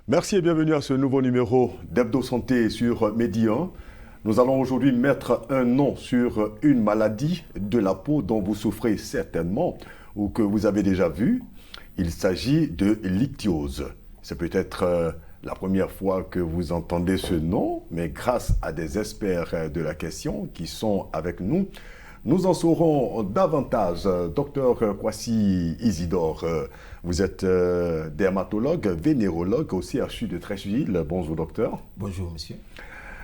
Merci et bienvenue à ce nouveau numéro d'Hebdo Santé sur Medi 1. Nous allons aujourd'hui mettre un nom sur une maladie de la peau dont vous souffrez certainement ou que vous avez déjà vu. Il s'agit de l'ichthyose. C'est peut-être la première fois que vous entendez ce nom, mais grâce à des experts de la question qui sont avec nous, nous en saurons davantage. Docteur Kwasi Isidore, vous êtes dermatologue, vénérologue au CHU de Treichville. Bonjour docteur. Bonjour monsieur.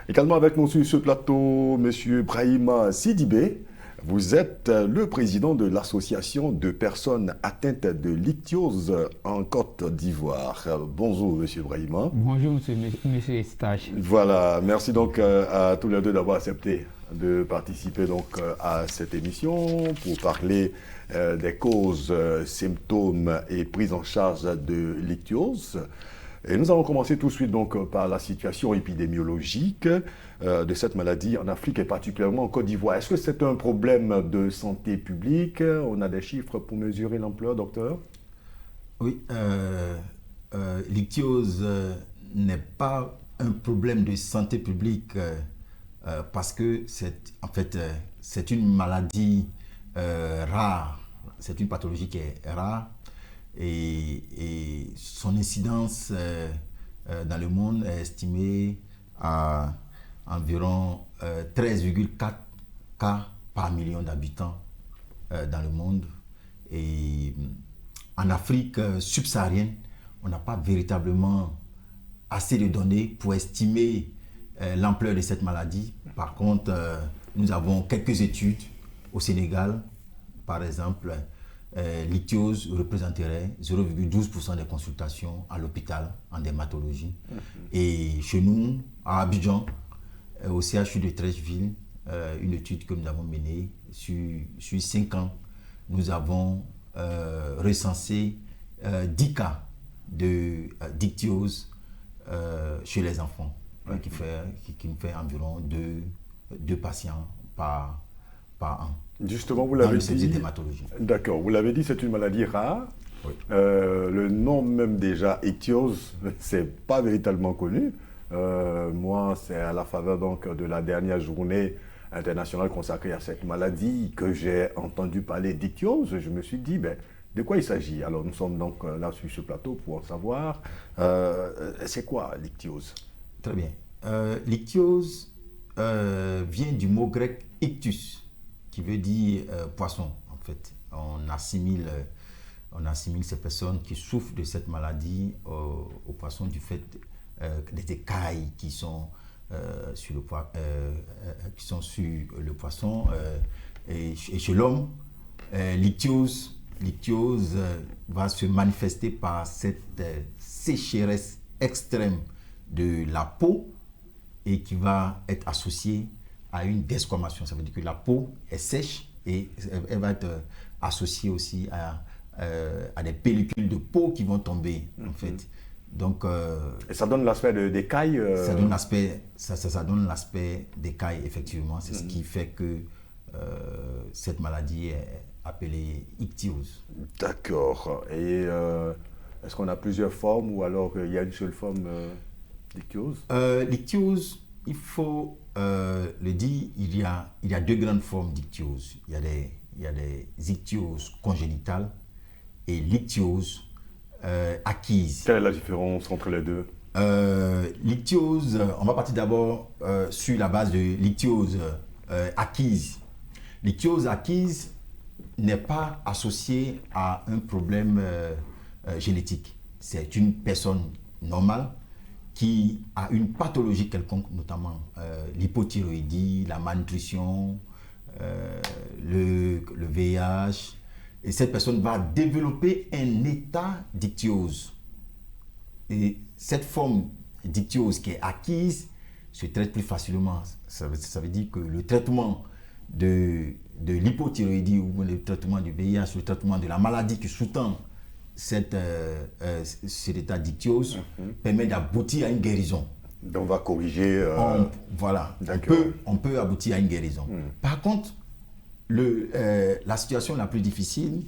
Également avec nous sur ce plateau, monsieur Brahima Sidibé. Vous êtes le président de l'association de personnes atteintes de l'ichthyose en Côte d'Ivoire. Bonjour monsieur Brahima. Bonjour monsieur Estache. Voilà, merci donc à tous les deux d'avoir accepté de participer donc à cette émission pour parler des causes, symptômes et prise en charge de l'ichthyose. Et nous allons commencer tout de suite donc par la situation épidémiologique de cette maladie en Afrique et particulièrement en Côte d'Ivoire. Est-ce que c'est un problème de santé publique? On a des chiffres pour mesurer l'ampleur, docteur? Oui, l'ichthyose n'est pas un problème de santé publique parce que c'est une maladie rare, c'est une pathologie qui est rare et son incidence dans le monde est estimée à environ 13,4 cas par million d'habitants dans le monde. Et en Afrique subsaharienne, on n'a pas véritablement assez de données pour estimer l'ampleur de cette maladie. Par contre, nous avons quelques études au Sénégal. Par exemple, l'ichthyose représenterait 0,12% des consultations à l'hôpital en dermatologie. Et chez nous, à Abidjan, au CHU de Treichville, une étude que nous avons menée sur 5 ans, nous avons recensé 10 cas d'ichthyose chez les enfants, qui nous fait environ 2 patients par an. Justement, vous l'avez dit. D'accord, vous l'avez dit, c'est une maladie rare. Oui. Le nom même déjà, ichthyose, c'est pas véritablement connu. Moi, c'est à la faveur donc de la dernière journée internationale consacrée à cette maladie que j'ai entendu parler d'ichthyose. Je me suis dit, de quoi il s'agit? Alors, nous sommes donc là sur ce plateau pour en savoir. C'est quoi l'ichthyose? Très bien. L'ichthyose vient du mot grec ictus, qui veut dire poisson, en fait. On assimile ces personnes qui souffrent de cette maladie aux poissons du fait des écailles qui sont sur le poisson. Et chez l'homme, l'ichthyose va se manifester par cette sécheresse extrême de la peau et qui va être associée à une desquamation. Ça veut dire que la peau est sèche et elle va être associée aussi à des pellicules de peau qui vont tomber, en fait. Donc, et ça donne l'aspect d'écailles ça donne l'aspect d'écailles, effectivement. C'est ce qui fait que cette maladie est appelée ichthyose. D'accord. Et est-ce qu'on a plusieurs formes ou alors il y a une seule forme d'ichthyose? L'ichthyose, il faut le dire, il y a 2 grandes formes d'ichthyose. Il y a des ichthyoses congénitales et l'ichthyose acquise. Quelle est la différence entre les deux? L'ichthyose, on va partir d'abord sur la base de l'ichthyose acquise. L'ichthyose acquise n'est pas associée à un problème génétique. C'est une personne normale qui a une pathologie quelconque, notamment l'hypothyroïdie, la malnutrition, le VIH. Et cette personne va développer un état d'ichthyose. Et cette forme d'ichthyose qui est acquise se traite plus facilement. Ça veut dire que le traitement de l'hypothyroïdie ou le traitement du VIH, le traitement de la maladie qui sous-tend cet état d'ichthyose permet d'aboutir à une guérison. Donc on va corriger... Voilà, on peut aboutir à une guérison. Par contre, la situation la plus difficile,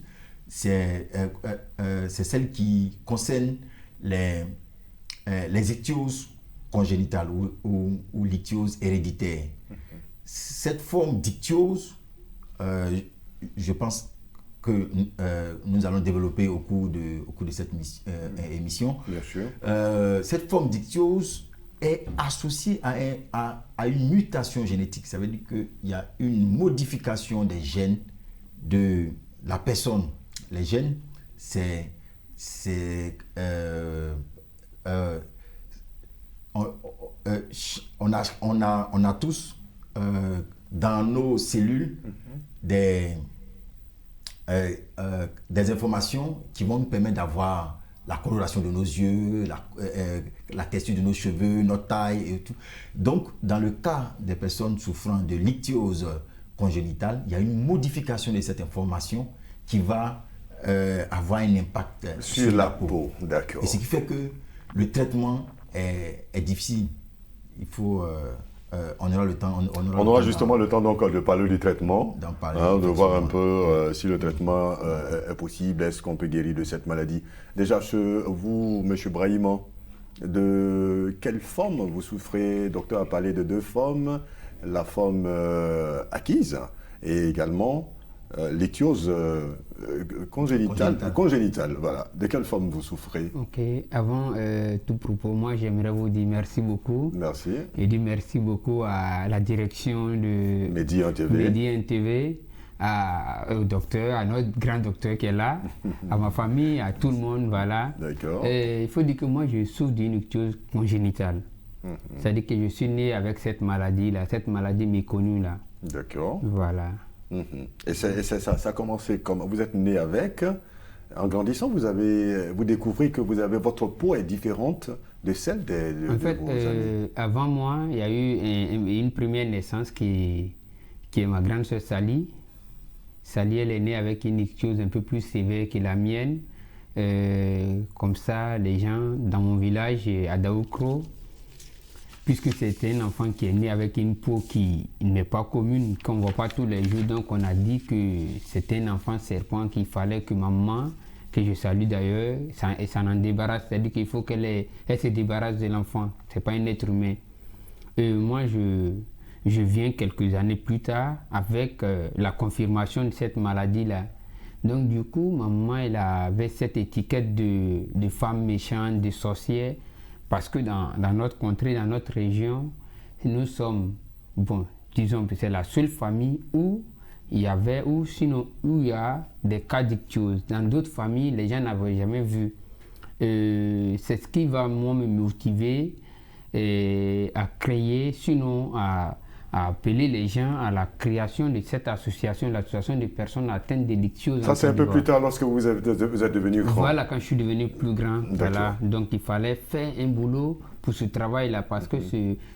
c'est celle qui concerne les ichthyoses congénitales ou l'ichthyose héréditaire. Cette forme d'ichthyose, je pense que nous allons développer au cours de cette émission. Bien sûr. Cette forme d'ichthyose est associée à une mutation génétique. Ça veut dire qu'il y a une modification des gènes de la personne. Les gènes, on a tous dans nos cellules des informations qui vont nous permettre d'avoir la coloration de nos yeux, la texture de nos cheveux, notre taille et tout. Donc, dans le cas des personnes souffrant de l'ichthyose congénitale, il y a une modification de cette information qui va avoir un impact sur la peau. D'accord. Et ce qui fait que le traitement est difficile. Il faut... on aura le temps. On aura justement le temps donc de parler du traitement, de voir un peu si le traitement est possible, est-ce qu'on peut guérir de cette maladie. Déjà, vous, M. Brahima, de quelle forme vous souffrez? Le docteur a parlé de 2 formes, la forme acquise et également l'ichthyose congénitale. Voilà. De quelle forme vous souffrez? Ok, avant tout propos, moi j'aimerais vous dire merci beaucoup. Merci. Et dire merci beaucoup à la direction de Medi 1 TV. TV, au docteur, à notre grand docteur qui est là, à ma famille, à tout le monde, voilà. D'accord. Il faut dire que moi je souffre d'une ichthyose congénitale. C'est-à-dire que je suis né avec cette maladie-là, cette maladie méconnue là. D'accord. Voilà. Et ça a commencé comme vous êtes né avec. En grandissant, vous découvrez que votre peau est différente de celle de vos amis. Avant moi, il y a eu une première naissance qui est ma grande sœur Sally. Sally, elle est née avec une ichthyose un peu plus sévère que la mienne. Comme ça, les gens dans mon village, à Daoukro, puisque c'était un enfant qui est né avec une peau qui n'est pas commune, qu'on ne voit pas tous les jours. Donc on a dit que c'était un enfant serpent, qu'il fallait que maman, que je salue d'ailleurs, s'en en débarrasse. C'est-à-dire qu'il faut qu'elle se débarrasse de l'enfant. Ce n'est pas un être humain. Moi, je viens quelques années plus tard avec la confirmation de cette maladie-là. Donc du coup, maman, elle avait cette étiquette de femme méchante, de sorcière. Parce que dans notre contrée, dans notre région, nous sommes, disons que c'est la seule famille où il y a des cas d'ichthyose. Dans d'autres familles, les gens n'avaient jamais vu. C'est ce qui va, moi, me motiver à créer, sinon à appeler les gens à la création de cette association, l'association des personnes atteintes de l'ichthyose. Ça, c'est un peu plus tard lorsque vous êtes devenu grand. Voilà, quand je suis devenu plus grand. Voilà. Donc, il fallait faire un boulot pour ce travail-là parce que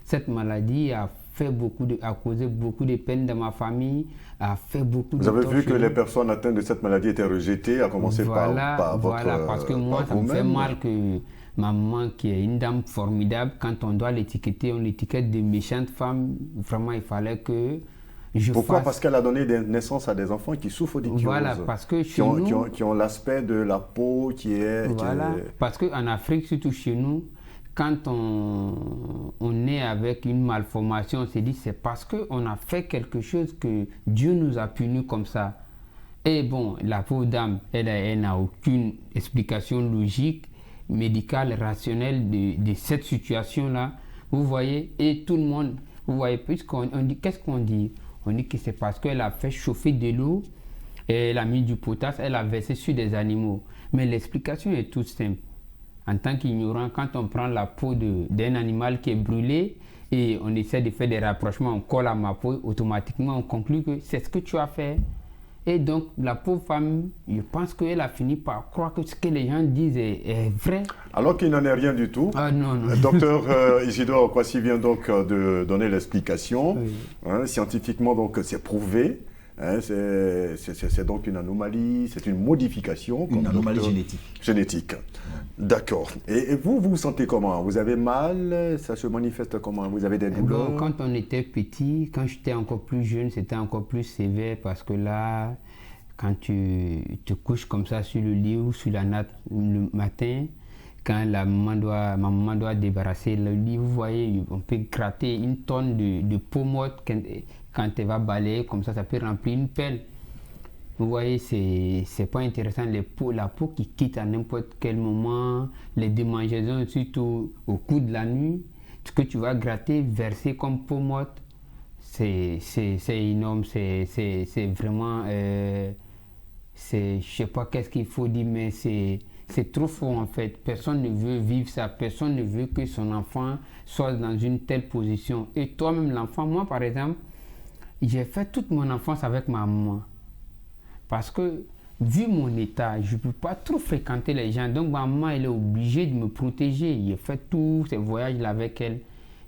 cette maladie a causé beaucoup de peine dans ma famille, a fait beaucoup de Vous avez vu que les personnes atteintes de cette maladie étaient rejetées, à commencer par votre... Voilà, parce que moi, ça me fait mal que maman, qui est une dame formidable, quand on doit l'étiqueter, on l'étiquette de méchante femme. Vraiment, il fallait que Pourquoi? Parce qu'elle a donné naissance à des enfants qui souffrent d'ichthyose. Voilà, parce que qui ont l'aspect de la peau qui est... Voilà, parce qu'en Afrique, surtout chez nous, quand on est avec une malformation, on se dit c'est parce qu'on a fait quelque chose que Dieu nous a punis comme ça. Et bon, la pauvre dame, elle n'a aucune explication logique, médicale, rationnelle de cette situation-là. Vous voyez, et tout le monde, vous voyez, puisqu'on dit, qu'est-ce qu'on dit? On dit que c'est parce qu'elle a fait chauffer de l'eau, elle a mis du potasse, elle a versé sur des animaux. Mais l'explication est toute simple. En tant qu'ignorant, quand on prend la peau d'un animal qui est brûlé et on essaie de faire des rapprochements, on colle à ma peau, automatiquement on conclut que c'est ce que tu as fait. Et donc la pauvre femme, je pense qu'elle a fini par croire que ce que les gens disent est vrai. Alors qu'il n'en est rien du tout. Ah non, non. Docteur Isidore Kwasi vient donc de donner l'explication. Oui. Scientifiquement, donc, c'est prouvé. C'est donc une anomalie, c'est une modification. Une anomalie génétique. D'accord. Et vous vous sentez comment? Vous avez mal? Ça se manifeste comment? Vous avez des douleurs? Quand on était petit, quand j'étais encore plus jeune, c'était encore plus sévère parce que là, quand tu te couches comme ça sur le lit ou sur la natte le matin, quand ma maman doit débarrasser le lit, vous voyez, on peut gratter une tonne de peau morte quand elle va balayer, comme ça peut remplir une pelle. Vous voyez, c'est pas intéressant. La peau qui quitte à n'importe quel moment, les démangeaisons, surtout au cours de la nuit, ce que tu vas gratter, verser comme peau morte, c'est énorme, c'est vraiment, je sais pas qu'est-ce qu'il faut dire, mais c'est trop fort en fait. Personne ne veut vivre ça, personne ne veut que son enfant soit dans une telle position. Et toi-même, l'enfant, moi par exemple, j'ai fait toute mon enfance avec ma maman. Parce que, vu mon état, je ne peux pas trop fréquenter les gens. Donc, ma maman, elle est obligée de me protéger. J'ai fait tous ces voyages-là avec elle.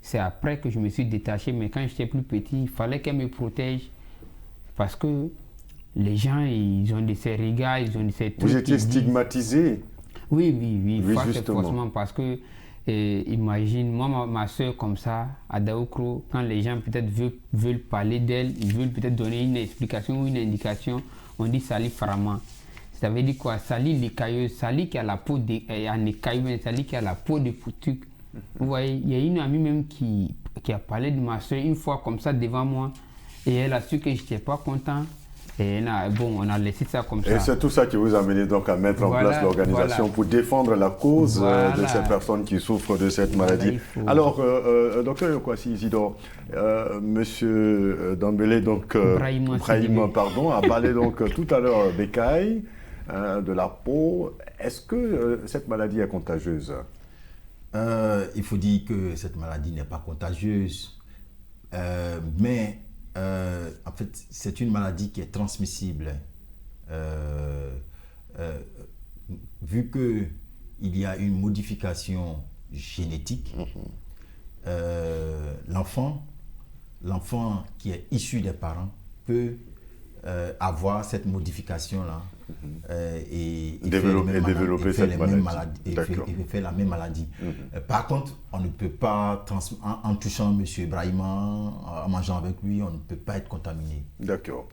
C'est après que je me suis détaché. Mais quand j'étais plus petit, il fallait qu'elle me protège. Parce que les gens, ils ont de ces regards, ils ont de ces trucs. Vous étiez stigmatisé? Oui, justement. Forcément, parce que, imagine, moi, ma soeur comme ça, à Daoukro, quand les gens peut-être veulent parler d'elle, ils veulent peut-être donner une explication ou une indication, on dit Sali Farama. Ça veut dire quoi? Sali l'écailleuse, Sali qui a la peau en écailleuse, Sali qui a la peau de poutuc. Vous voyez, il y a une amie même qui a parlé de ma soeur une fois comme ça devant moi. Et elle a su que je n'étais pas content. Et on a laissé ça comme ça. Et c'est tout ça qui vous a amené donc à mettre en place l'organisation pour défendre la cause de ces personnes qui souffrent de cette maladie. Alors, docteur Yokwasi Isidore, monsieur Dambélé, donc Brahima, pardon, a parlé donc tout à l'heure d'écailles, de la peau. Est-ce que cette maladie est contagieuse? Il faut dire que cette maladie n'est pas contagieuse, mais en fait, c'est une maladie qui est transmissible. Vu qu'il y a une modification génétique, l'enfant qui est issu des parents peut avoir cette modification-là et développer cette maladie. Et faire la même maladie. Par contre, on ne peut pas, en touchant M. Brahima, en mangeant avec lui, on ne peut pas être contaminé. D'accord.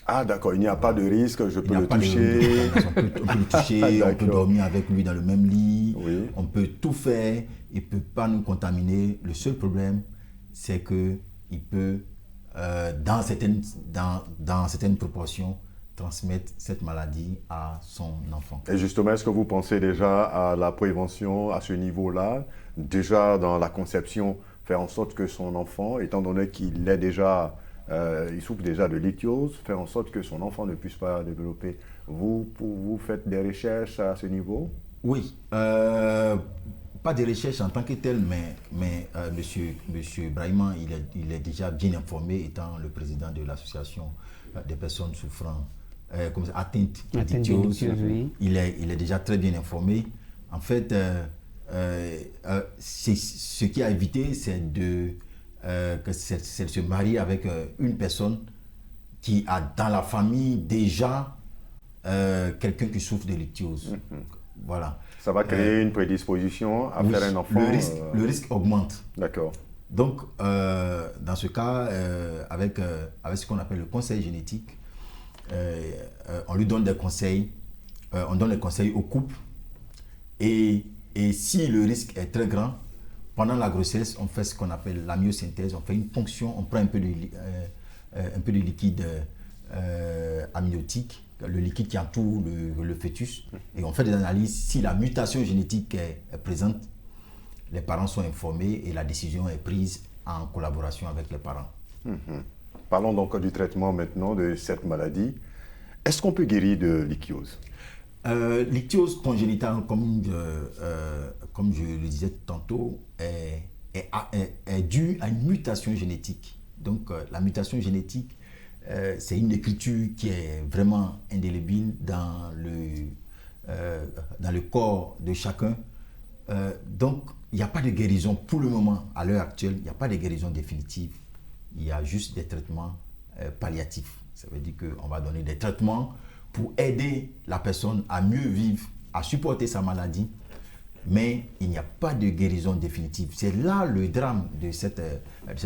Ah d'accord, il n'y a pas de risque, je peux le toucher. On peut le toucher, on peut dormir avec lui dans le même lit, oui. On peut tout faire, il ne peut pas nous contaminer. Le seul problème, c'est qu'il peut, dans certaines proportions, transmettre cette maladie à son enfant. Et justement, est-ce que vous pensez déjà à la prévention à ce niveau-là, déjà dans la conception, faire en sorte que son enfant, étant donné qu'il est déjà, il souffre déjà de l'ichthyose, faire en sorte que son enfant ne puisse pas développer. Vous faites des recherches à ce niveau? Oui, pas de recherche en tant que tel, mais monsieur Brahima, il est déjà bien informé, étant le président de l'association des personnes souffrant atteintes de l'ichthyose. Oui. Il est déjà très bien informé. En fait, ce qui a évité, c'est de se marier avec une personne qui a dans la famille déjà quelqu'un qui souffre de l'ichthyose. Voilà. Ça va créer une prédisposition à faire un enfant. Le risque augmente. D'accord. Donc, dans ce cas, avec ce qu'on appelle le conseil génétique, on lui donne des conseils, on donne les conseils au couple. Et si le risque est très grand, pendant la grossesse, on fait ce qu'on appelle la myosynthèse, on fait une ponction, on prend un peu de liquide amniotique, le liquide qui entoure le fœtus, et on fait des analyses. Si la mutation génétique est présente, les parents sont informés et la décision est prise en collaboration avec les parents. Parlons donc du traitement maintenant de cette maladie. Est-ce qu'on peut guérir de l'ichthyose? L'ichthyose congénitale, comme je le disais tantôt, est due à une mutation génétique. Donc la mutation génétique, c'est une écriture qui est vraiment indélébile dans le corps de chacun. Donc il n'y a pas de guérison pour le moment, à l'heure actuelle, il n'y a pas de guérison définitive. Il y a juste des traitements palliatifs. Ça veut dire qu'on va donner des traitements pour aider la personne à mieux vivre, à supporter sa maladie, mais il n'y a pas de guérison définitive. C'est là le drame de cette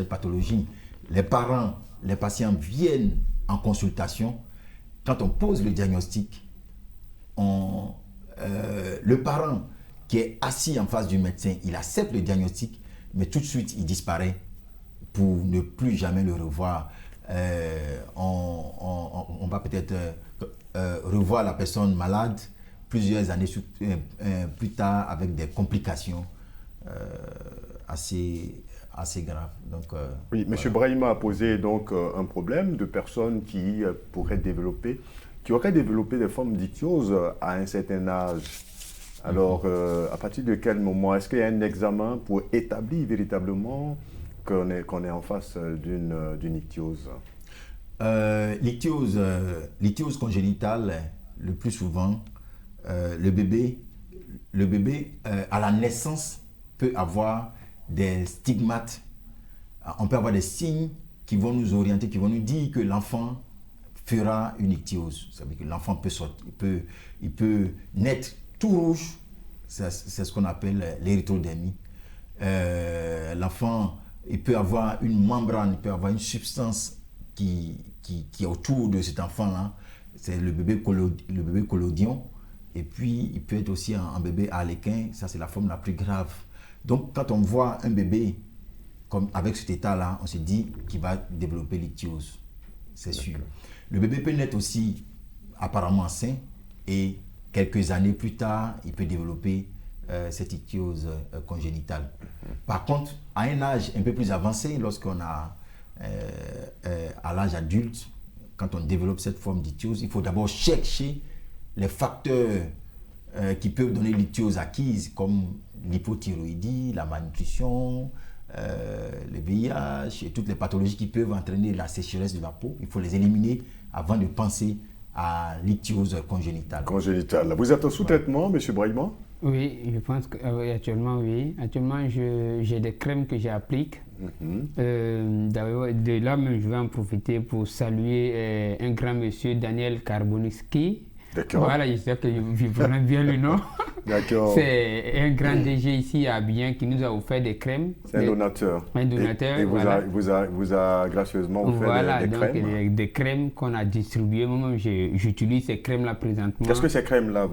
pathologie. Les parents, les patients viennent en consultation. Quand on pose le diagnostic, le parent qui est assis en face du médecin, il accepte le diagnostic, mais tout de suite, il disparaît pour ne plus jamais le revoir. On va peut-être revoir la personne malade plusieurs années plus tard avec des complications assez graves. Donc, oui, M. Brahima a posé donc un problème de personnes qui auraient développé des formes d'ichthyose à un certain âge. Alors, à partir de quel moment? Est-ce qu'il y a un examen pour établir véritablement qu'on est en face d'une ichthyose? L'ichthyose congénitale, le plus souvent, le bébé à la naissance peut avoir des stigmates. On peut avoir des signes qui vont nous orienter, qui vont nous dire que l'enfant fera une ichthyose. Ça veut dire que l'enfant il peut naître tout rouge. C'est ce qu'on appelle l'érythrodérmie. L'enfant, il peut avoir une membrane, il peut avoir une substance qui est autour de cet enfant-là. C'est le bébé collodion. Et puis, il peut être aussi un bébé harlequin. Ça, c'est la forme la plus grave. Donc, quand on voit un bébé comme avec cet état-là, on se dit qu'il va développer l'ichthyose. C'est sûr. Le bébé peut naître aussi apparemment sain et quelques années plus tard, il peut développer cette ichthyose congénitale. Par contre, à un âge un peu plus avancé, lorsqu'on a à l'âge adulte, quand on développe cette forme d'ichthyose, il faut d'abord chercher les facteurs qui peuvent donner l'ichthyose acquise, comme l'hypothyroïdie, la malnutrition, le VIH et toutes les pathologies qui peuvent entraîner la sécheresse de la peau. Il faut les éliminer avant de penser à l'ichthyose congénitale. Vous êtes sous traitement, M. Brahima? Oui, je pense que actuellement, oui. Actuellement, j'ai des crèmes que j'applique. De là même, je vais en profiter pour saluer un grand monsieur, Daniel Karboniski. D'accord. Voilà, j'espère que je prononce bien le nom. D'accord. C'est un grand DG ici à Abidjan qui nous a offert des crèmes. C'est un donateur. Un donateur. Et voilà. vous a gracieusement offert des crèmes. Voilà, des crèmes qu'on a distribuées. Moi-même, j'utilise ces crèmes-là présentement. Qu'est-ce que ces crèmes-là,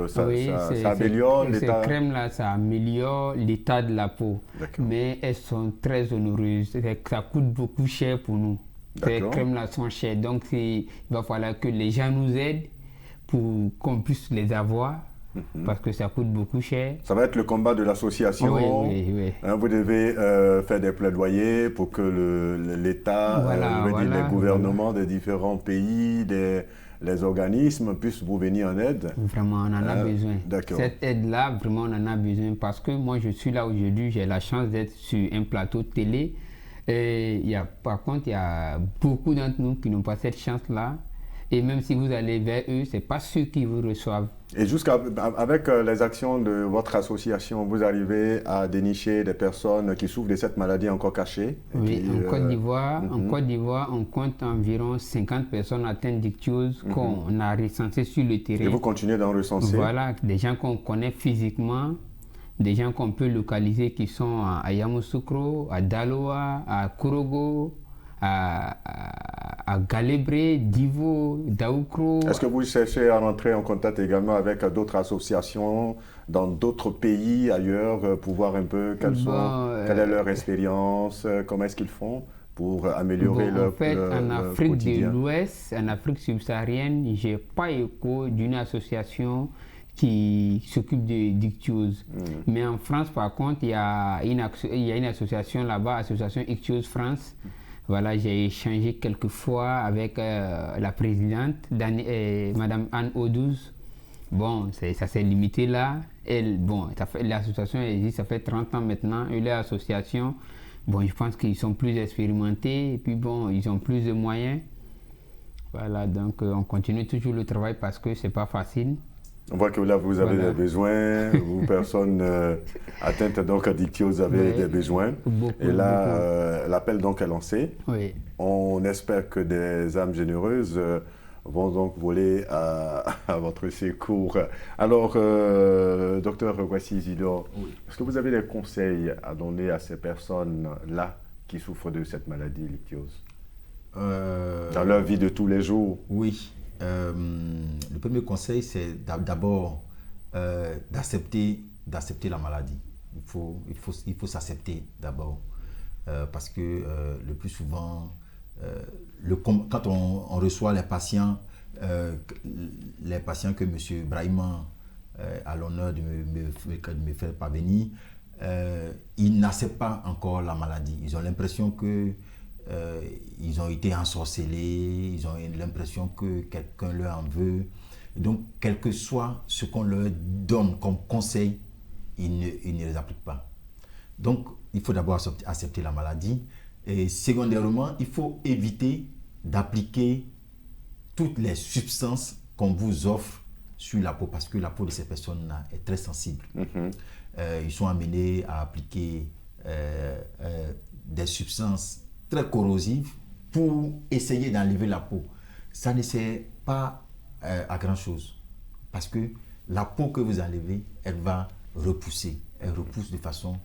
ça améliore l'état? Ces crèmes-là, ça améliore l'état de la peau. Mais elles sont très onéreuses. Ça coûte beaucoup cher pour nous. Ces crèmes-là sont chères. Donc, il va falloir que les gens nous aident pour qu'on puisse les avoir, parce que ça coûte beaucoup cher. Ça va être le combat de l'association. Oui. Vous devez faire des plaidoyers pour que l'État, les gouvernements des différents pays, les organismes puissent vous venir en aide. Vraiment, on en a besoin. D'accord. Cette aide-là, vraiment, on en a besoin, parce que moi, je suis là aujourd'hui, j'ai la chance d'être sur un plateau de télé. Et par contre, il y a beaucoup d'entre nous qui n'ont pas cette chance-là. Et même si vous allez vers eux, ce n'est pas ceux qui vous reçoivent. Et avec les actions de votre association, vous arrivez à dénicher des personnes qui souffrent de cette maladie encore cachée? Oui, en Côte d'Ivoire, on compte environ 50 personnes atteintes d'ichthyose qu'on a recensées sur le terrain. Et vous continuez d'en recenser? Voilà, des gens qu'on connaît physiquement, des gens qu'on peut localiser qui sont à Yamoussoukro, à Daloa, à Kourogo, à Galébré, Divo, Daoukro. Est-ce que vous cherchez à rentrer en contact également avec d'autres associations dans d'autres pays ailleurs pour voir un peu quelle est leur expérience, comment est-ce qu'ils font pour améliorer leur quotidien? En Afrique de l'Ouest, en Afrique subsaharienne, je n'ai pas écho d'une association qui s'occupe de d'ichthyose. Mais en France, par contre, il y a une association là-bas, Association Ichthyose France. Voilà, j'ai échangé quelques fois avec la présidente, Madame Anne Audouz. Bon, ça s'est limité là. L'association existe, ça fait 30 ans maintenant. Et l'association, je pense qu'ils sont plus expérimentés et puis ils ont plus de moyens. Voilà, donc on continue toujours le travail parce que c'est pas facile. On voit que là, vous avez des besoins, vous, personnes atteintes d'ichthyose, avez des besoins. Et là, l'appel donc est lancé. Oui. On espère que des âmes généreuses vont donc voler à votre secours. Alors, docteur Kwasi Isidore, est-ce que vous avez des conseils à donner à ces personnes-là qui souffrent de cette maladie, l'ichthyose, dans leur vie de tous les jours? Oui. Le premier conseil, c'est d'abord d'accepter d'accepter la maladie. Il faut s'accepter d'abord. Parce que le plus souvent, quand on reçoit les patients que M. Brahima a l'honneur de me faire parvenir, ils n'acceptent pas encore la maladie. Ils ont l'impression que ils ont été ensorcelés, ils ont l'impression que quelqu'un leur en veut. Donc, quel que soit ce qu'on leur donne comme conseil, ils ne les appliquent pas. Donc, il faut d'abord accepter la maladie. Et secondairement, il faut éviter d'appliquer toutes les substances qu'on vous offre sur la peau, parce que la peau de ces personnes-là est très sensible. Ils sont amenés à appliquer des substances très corrosives pour essayer d'enlever la peau. Ça ne sert pas à grand-chose, parce que la peau que vous enlevez, elle va repousser. Elle repousse de façon...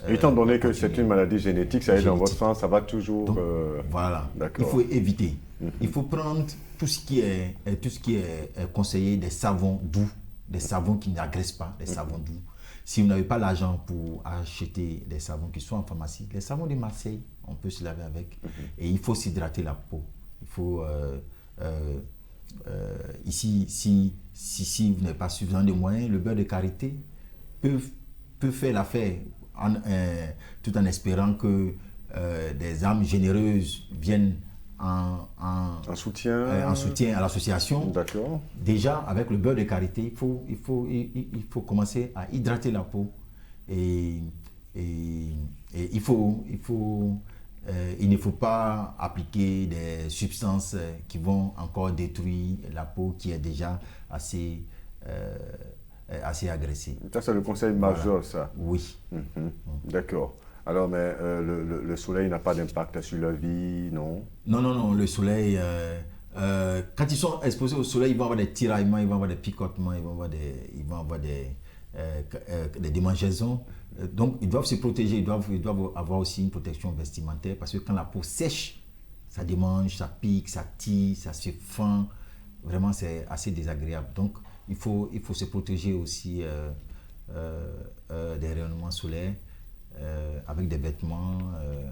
Étant donné que c'est une maladie génétique, ça est dans votre sang, ça va toujours... Donc, voilà, il faut éviter. Il faut prendre tout ce qui est conseillé, des savons doux, des savons qui n'agressent pas, des savons doux. Si vous n'avez pas l'argent pour acheter des savons qui sont en pharmacie, les savons de Marseille, on peut se laver avec. Et il faut s'hydrater la peau. Il faut... ici, si vous n'avez pas suffisamment de moyens, le beurre de karité peut faire l'affaire, tout en espérant que des âmes généreuses viennent en soutien à l'association. D'accord. Déjà, avec le beurre de karité, il faut commencer à hydrater la peau. Et il ne faut pas appliquer des substances qui vont encore détruire la peau qui est déjà assez agressée. Ça, c'est le conseil majeur, voilà. ça. Oui. D'accord. Alors, mais le soleil n'a pas d'impact sur leur vie, non? Non. Le soleil, quand ils sont exposés au soleil, ils vont avoir des tiraillements, ils vont avoir des picotements, ils vont avoir des démangeaisons. Donc, ils doivent se protéger, ils doivent avoir aussi une protection vestimentaire, parce que quand la peau sèche, ça démange, ça pique, ça tire, ça se fend. Vraiment, c'est assez désagréable. Donc, il faut se protéger aussi des rayonnements solaires avec des vêtements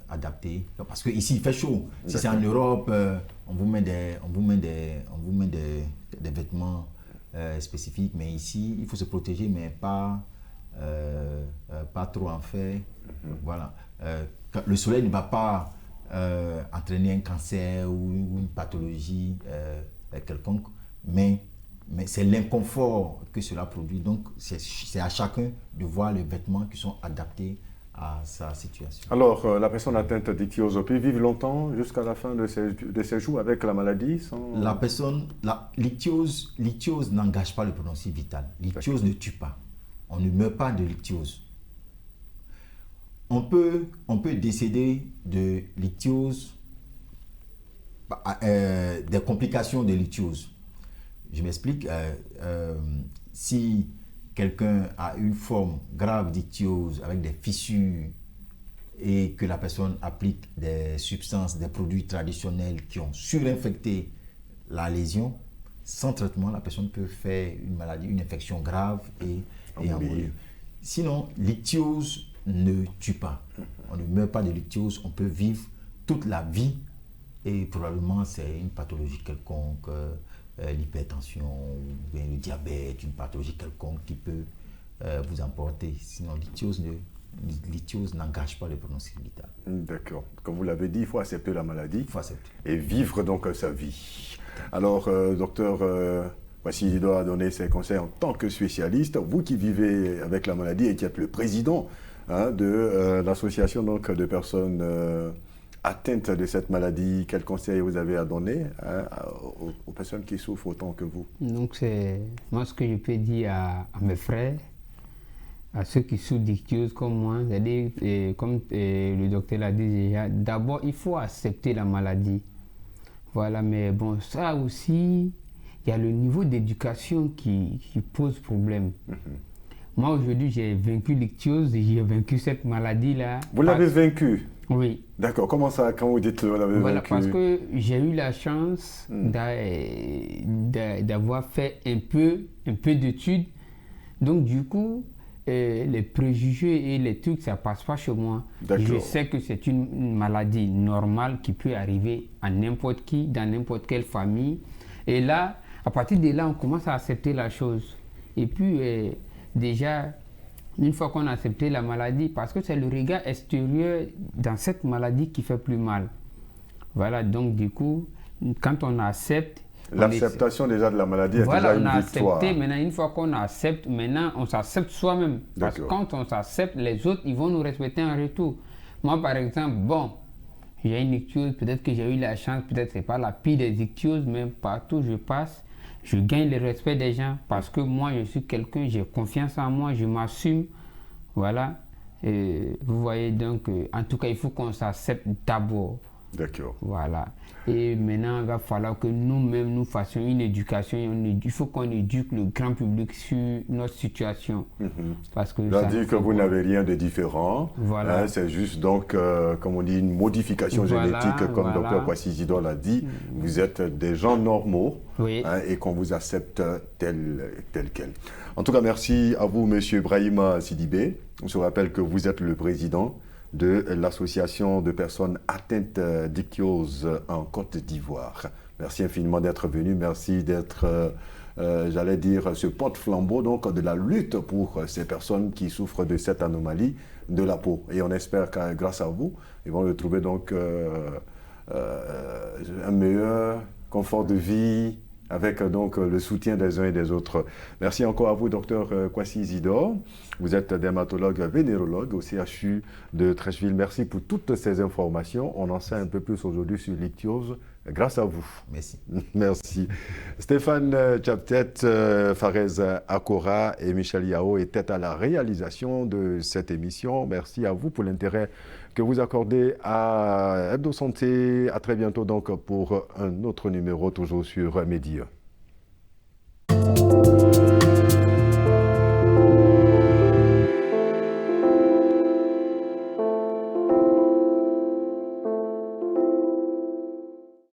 adaptés. Parce qu'ici, il fait chaud. Si c'est en Europe, on vous met des vêtements spécifiques. Mais ici, il faut se protéger, mais pas trop en faire. Voilà. Le soleil ne va pas entraîner un cancer ou une pathologie quelconque, mais c'est l'inconfort que cela produit. Donc, c'est à chacun de voir les vêtements qui sont adaptés à sa situation. Alors, la personne atteinte d'ichthyose peut vivre longtemps jusqu'à la fin de ses jours avec la maladie sans... L'ichthyose n'engage pas le pronostic vital. L'ichthyose ne tue pas. On ne meurt pas de l'ichthyose. On peut décéder de l'ichthyose, des complications de l'ichthyose. Je m'explique. Si quelqu'un a une forme grave d'ichthyose avec des fissures et que la personne applique des substances, des produits traditionnels qui ont surinfecté la lésion, sans traitement, la personne peut faire une infection grave et en mourir. Sinon, l'ichthyose ne tue pas. On ne meurt pas de l'ichthyose, on peut vivre toute la vie et probablement c'est une pathologie quelconque, l'hypertension, ou bien le diabète, une pathologie quelconque qui peut vous emporter. Sinon, l'ichthyose n'engage pas le pronostic vital. D'accord. Comme vous l'avez dit, il faut accepter la maladie. Il faut accepter. Et vivre donc sa vie. Alors, docteur, voici il doit donner ses conseils en tant que spécialiste. Vous qui vivez avec la maladie et qui êtes le président de l'association donc, de personnes atteintes de cette maladie, quels conseils vous avez à donner aux personnes qui souffrent autant que vous? Donc, c'est moi ce que je peux dire à mes frères, à ceux qui souffrent d'ichthyose comme moi, c'est-à-dire, comme le docteur l'a dit déjà, d'abord, il faut accepter la maladie. Voilà, mais bon, ça aussi, il y a le niveau d'éducation qui pose problème. Moi, aujourd'hui, j'ai vaincu l'ichthyose, j'ai vaincu cette maladie-là. Vous l'avez vaincu? Oui. D'accord. Comment ça, quand vous dites vous l'avez voilà, vaincu? parce que j'ai eu la chance d'avoir fait un peu d'études. Donc, du coup, les préjugés et les trucs, ça passe pas chez moi. Je sais que c'est une maladie normale qui peut arriver à n'importe qui, dans n'importe quelle famille. Et là, à partir de là, on commence à accepter la chose. Et puis, déjà, une fois qu'on a accepté la maladie, parce que c'est le regard extérieur dans cette maladie qui fait plus mal. Voilà, donc du coup, quand on accepte... L'acceptation déjà de la maladie est déjà une victoire. Accepté, maintenant, une fois qu'on accepte, maintenant, on s'accepte soi-même. Parce que quand on s'accepte, les autres, ils vont nous respecter en retour. Moi, par exemple, bon, j'ai une ictiose, peut-être que j'ai eu la chance, peut-être que ce n'est pas la pire des ictioses, mais partout où je passe, je gagne le respect des gens parce que moi, je suis quelqu'un, j'ai confiance en moi, je m'assume. Voilà. Et vous voyez, donc, en tout cas, il faut qu'on s'accepte d'abord. D'accord. Voilà. Et maintenant, il va falloir que nous-mêmes, nous fassions une éducation. Il faut qu'on éduque le grand public sur notre situation. Parce que ça dit que vous n'avez rien de différent. Voilà. Hein, c'est juste donc, comme on dit, une modification génétique, comme Dr Kwasi Isidore l'a dit. Vous êtes des gens normaux et qu'on vous accepte tel quel. En tout cas, merci à vous, M. Brahima Sidibé. On se rappelle que vous êtes le président de l'association de personnes atteintes d'ictiose en Côte d'Ivoire. Merci infiniment d'être venu, merci d'être, j'allais dire, ce porte-flambeau donc de la lutte pour ces personnes qui souffrent de cette anomalie de la peau. Et on espère que grâce à vous, ils vont retrouver donc un meilleur confort de vie, avec donc le soutien des uns et des autres. Merci encore à vous, Dr Kwasi Isidore. Vous êtes dermatologue vénérologue au CHU de Treichville. Merci pour toutes ces informations. On en sait un peu plus aujourd'hui sur l'ictiose grâce à vous. Merci. Merci. Stéphane Chaptet, Farez Akora et Michel Yao étaient à la réalisation de cette émission. Merci à vous pour l'intérêt que vous accordez à Hebdo Santé. À très bientôt donc pour un autre numéro, toujours sur Média.